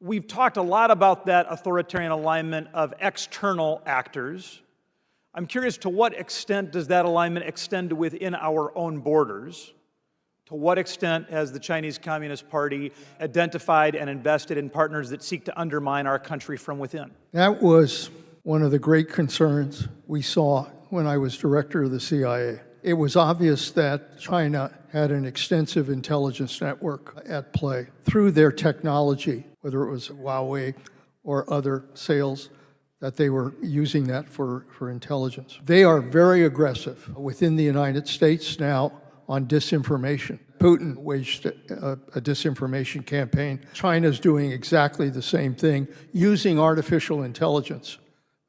We've talked a lot about that authoritarian alignment of external actors. I'm curious, to what extent does that alignment extend to within our own borders? To what extent has the Chinese Communist Party identified and invested in partners that seek to undermine our country from within? That was one of the great concerns we saw when I was director of the CIA. It was obvious that China had an extensive intelligence network at play through their technology, whether it was Huawei or other sales, that they were using that for intelligence. They are very aggressive within the United States now on disinformation. Putin waged a disinformation campaign. China's doing exactly the same thing, using artificial intelligence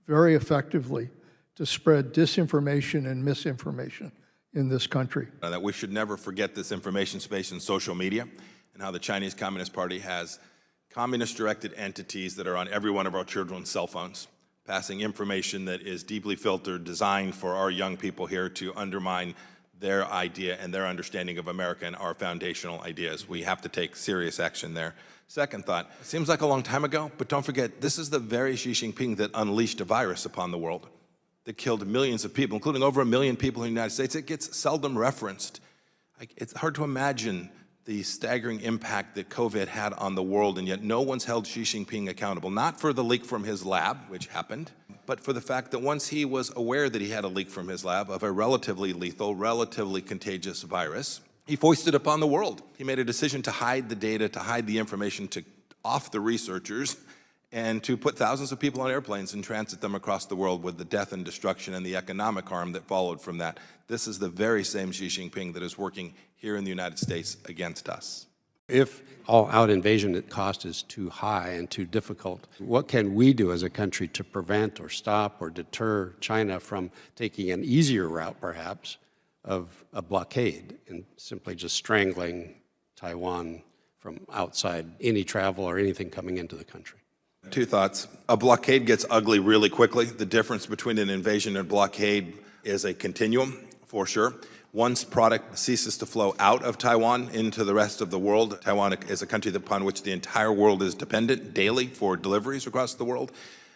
very effectively to spread disinformation and misinformation in this country. That we should never forget this information space in social media and how the Chinese Communist Party has communist-directed entities that are on every one of our children's cell phones, passing information that is deeply filtered, designed for our young people here to undermine their idea and their understanding of America and our foundational ideas. We have to take serious action there. Second thought, it seems like a long time ago, but don't forget, this is the very Xi Jinping that unleashed a virus upon the world, that killed millions of people, including over 1 million people in the United States. It gets seldom referenced. It's hard to imagine the staggering impact that COVID had on the world, and yet no one's held Xi Jinping accountable, not for the leak from his lab, which happened, but for the fact that once he was aware that he had a leak from his lab of a relatively lethal, relatively contagious virus, he foisted it upon the world. He made a decision to hide the data, to hide the information, to off the researchers, and to put thousands of people on airplanes and transit them across the world with the death and destruction and the economic harm that followed from that. This is the very same Xi Jinping that is working here in the United States against us. If all-out invasion cost is too high and too difficult, what can we do as a country to prevent or stop or deter China from taking an easier route, perhaps, of a blockade and simply just strangling Taiwan from outside any travel or anything coming into the country? Two thoughts. A blockade gets ugly really quickly. The difference between an invasion and blockade is a continuum, for sure. Once product ceases to flow out of Taiwan into the rest of the world, Taiwan is a country upon which the entire world is dependent daily for deliveries across the world.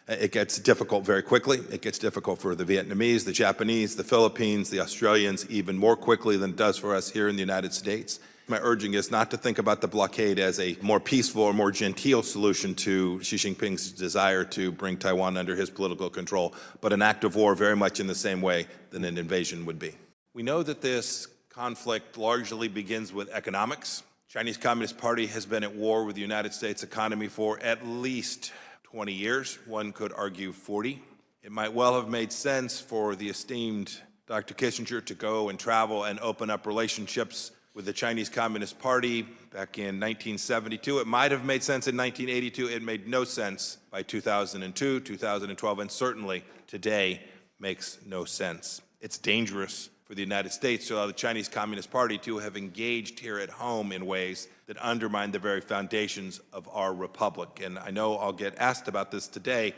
It gets difficult very quickly. It gets difficult for the Vietnamese, the Japanese, the Philippines, the Australians, even more quickly than it does for us here in the United States. My urging is not to think about the blockade as a more peaceful or more genteel solution to Xi Jinping's desire to bring Taiwan under his political control, but an act of war very much in the same way that an invasion would be. We know that this conflict largely begins with economics. Chinese Communist Party has been at war with the United States economy for at least 20 years. One could argue 40. It might well have made sense for the esteemed Dr. Kissinger to go and travel and open up relationships with the Chinese Communist Party back in 1972. It might have made sense in 1982. It made no sense by 2002, 2012, and certainly today makes no sense. It's dangerous for the United States to allow the Chinese Communist Party to have engaged here at home in ways that undermine the very foundations of our republic. And I know I'll get asked about this today,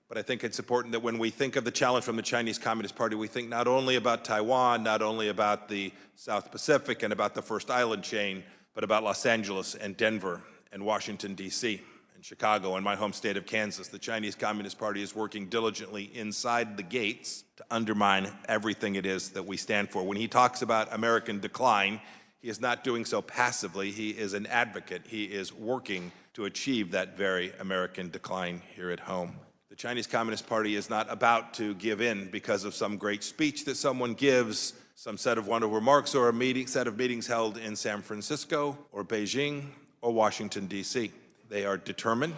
but I think it's important that when we think of the challenge from the Chinese Communist Party, we think not only about Taiwan, not only about the South Pacific and about the First Island chain, but about Los Angeles and Denver and Washington, D.C. and Chicago and my home state of Kansas. The Chinese Communist Party is working diligently inside the gates to undermine everything it is that we stand for. When he talks about American decline, he is not doing so passively. He is an advocate. He is working to achieve that very American decline here at home. The Chinese Communist Party is not about to give in because of some great speech that someone gives, some set of wonderful remarks, or a set of meetings held in San Francisco or Beijing or Washington, D.C. They are determined.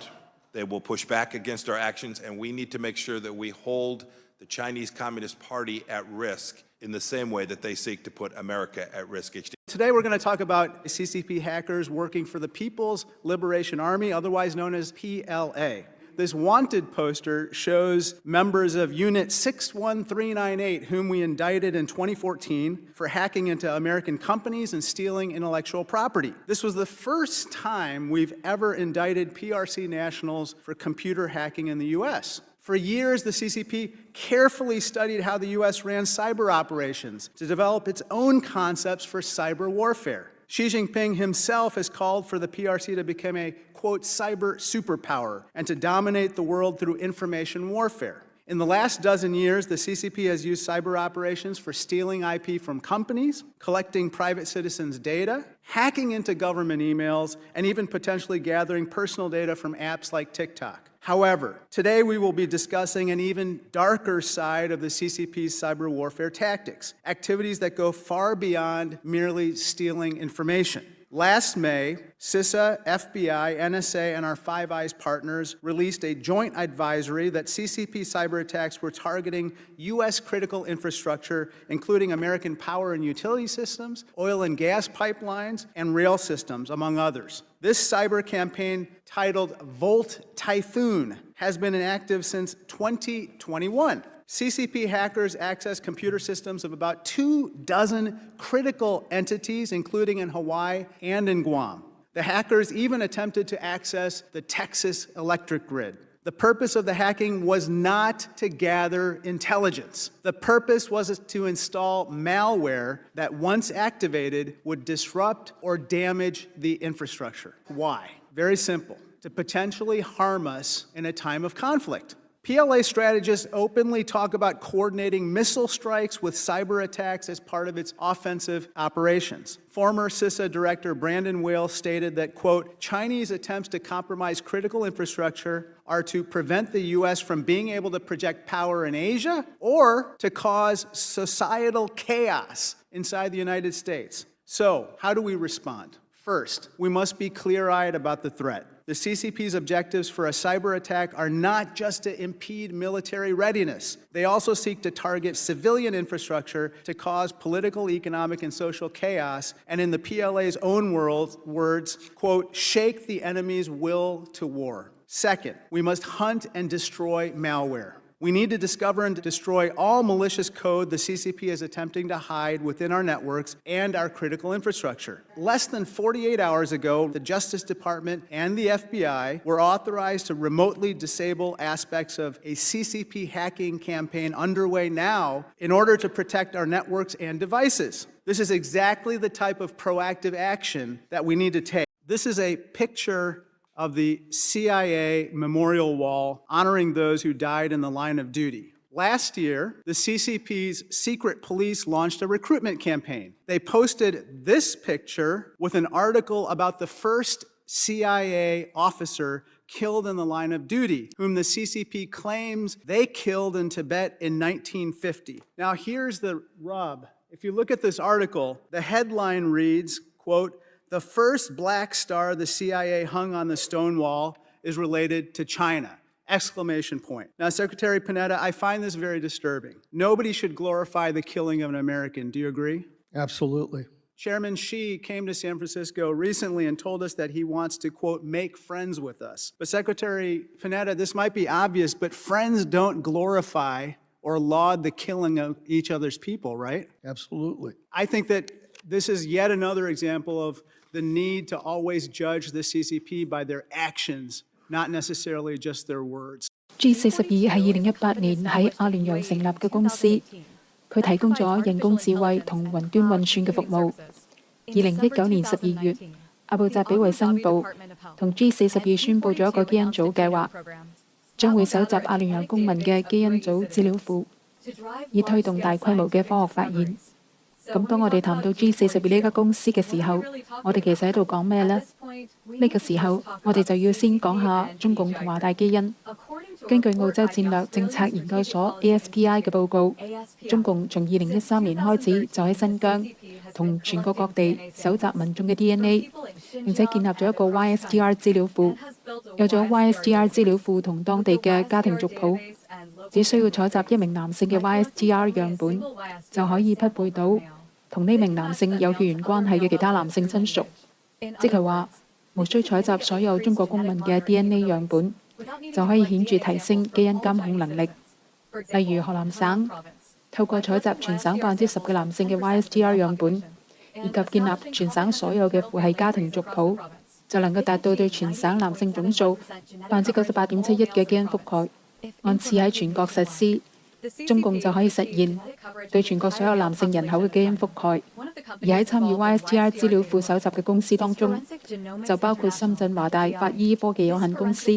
They will push back against our actions, and we need to make sure that we hold the Chinese Communist Party at risk in the same way that they seek to put America at risk. Today we're going to talk about CCP hackers working for the People's Liberation Army, otherwise known as PLA. This wanted poster shows members of Unit 61398, whom we indicted in 2014 for hacking into American companies and stealing intellectual property. This was the first time we've ever indicted PRC nationals for computer hacking in the U.S. For years, the CCP carefully studied how the U.S. ran cyber operations to develop its own concepts for cyber warfare. Xi Jinping himself has called for the PRC to become a, quote, cyber superpower and to dominate the world through information warfare. In the last dozen years, the CCP has used cyber operations for stealing IP from companies, collecting private citizens' data, hacking into government emails, and even potentially gathering personal data from apps like TikTok. However, today we will be discussing an even darker side of the CCP's cyber warfare tactics, activities that go far beyond merely stealing information. Last May, CISA, FBI, NSA, and our Five Eyes partners released a joint advisory that CCP cyber attacks were targeting U.S. critical infrastructure, including American power and utility systems, oil and gas pipelines, and rail systems, among others. This cyber campaign, titled Volt Typhoon, has been inactive since 2021. CCP hackers access computer systems of about 24 critical entities, including in Hawaii and in Guam. The hackers even attempted to access the Texas electric grid. The purpose of the hacking was not to gather intelligence. The purpose was to install malware that, once activated, would disrupt or damage the infrastructure. Why? Very simple. To potentially harm us in a time of conflict. PLA strategists openly talk about coordinating missile strikes with cyber attacks as part of its offensive operations. Former CISA Director Brandon Wales stated that, quote, Chinese attempts to compromise critical infrastructure are to prevent the U.S. from being able to project power in Asia or to cause societal chaos inside the United States. So, how do we respond? First, we must be clear-eyed about the threat. The CCP's objectives for a cyber attack are not just to impede military readiness. They also seek to target civilian infrastructure to cause political, economic, and social chaos, and in the PLA's own words, quote, shake the enemy's will to war. Second, we must hunt and destroy malware. We need to discover and destroy all malicious code the CCP is attempting to hide within our networks and our critical infrastructure. Less than 48 hours ago, the Justice Department and the FBI were authorized to remotely disable aspects of a CCP hacking campaign underway now in order to protect our networks and devices. This is exactly the type of proactive action that we need to take. This is a picture of the CIA memorial wall honoring those who died in the line of duty. Last year, the CCP's secret police launched a recruitment campaign. They posted this picture with an article about the first CIA officer killed in the line of duty, whom the CCP claims they killed in Tibet in 1950. Now here's the rub. If you look at this article, the headline reads, quote, the first black star the CIA hung on the stone wall is related to China, exclamation point. Now, Secretary Panetta, I find this very disturbing. Nobody should glorify the killing of an American. Do you agree? Absolutely. Chairman Xi came to San Francisco recently and told us that he wants to, quote, make friends with us. But Secretary Panetta, this might be obvious, but friends don't glorify or laud the killing of each other's people, right? Absolutely. I think that this is yet another example of the need to always judge the CCP by their actions, not necessarily just their words. G42係2018年喺阿聯酋成立嘅公司，佢提供咗人工智慧同雲端運算嘅服務。2019年12月，阿布扎比衛生部同 G42宣布咗一個基因組計劃，將會搜集阿聯酋公民嘅基因組資料庫，以推動大規模嘅科學發現。咁當我哋談到 G42呢間公司嘅時候，我哋其實喺度講咩呢？呢個時候，我哋就要先講下中共同華大基因。根據澳洲戰略政策研究所 ASPI 嘅報告，中共從2013年開始就喺新疆同全國各地搜集民眾嘅 DNA， 並且建立咗一個 YSDR 資料庫。有咗 YSDR 資料庫同當地嘅家庭族譜，只需要採集一名男性嘅 YSDR 樣本，就可以匹配到同呢名男性有血緣關係嘅其他男性親屬，即係話無需採集所有中國公民嘅 DNA 樣本，就可以顯著提升基因監控能力。例如河南省透過採集全省10%嘅男性嘅 YSDR 樣本，以及建立全省所有嘅父系家庭族譜，就能夠達到對全省男性總數98.71%嘅基因覆蓋。按次喺全國實施，中共就可以實現對全國所有男性人口嘅基因覆蓋。而喺參與 YSTR 資料庫搜集嘅公司當中，就包括深圳華大法醫科技有限公司。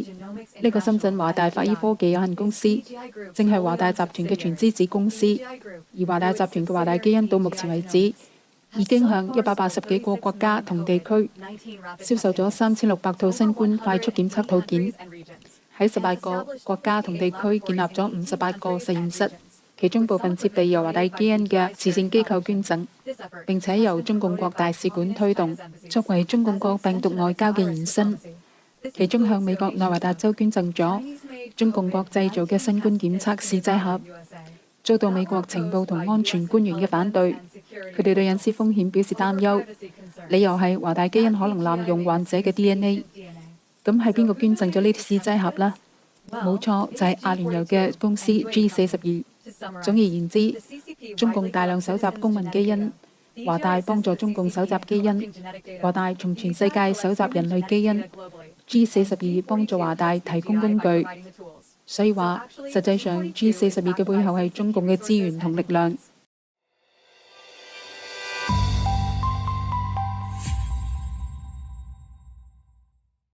呢個深圳華大法醫科技有限公司正係華大集團嘅全資子公司，而華大集團嘅華大基因到目前為止已經向180幾個國家同地區銷售咗3600套新冠快速檢測套件，喺18個國家同地區建立咗58個實驗室，其中部分設備由華大基因嘅慈善機構捐贈，並且由中共國大使館推動，作為中共國病毒外交嘅延伸。其中向美國內華達州捐贈咗中共國製造嘅新冠檢測試劑盒，遭到美國情報同安全官員嘅反對，佢哋對隱私風險表示擔憂，理由係華大基因可能濫用患者嘅 DNA。咁係邊個捐贈咗呢啲試劑盒呢？冇錯，就係阿聯酋嘅公司 G42。總而言之，中共大量搜集公民基因，華大幫助中共搜集基因，華大從全世界搜集人類基因，G42幫助華大提供工具。所以話，實際上 G42嘅背後係中共嘅資源同力量。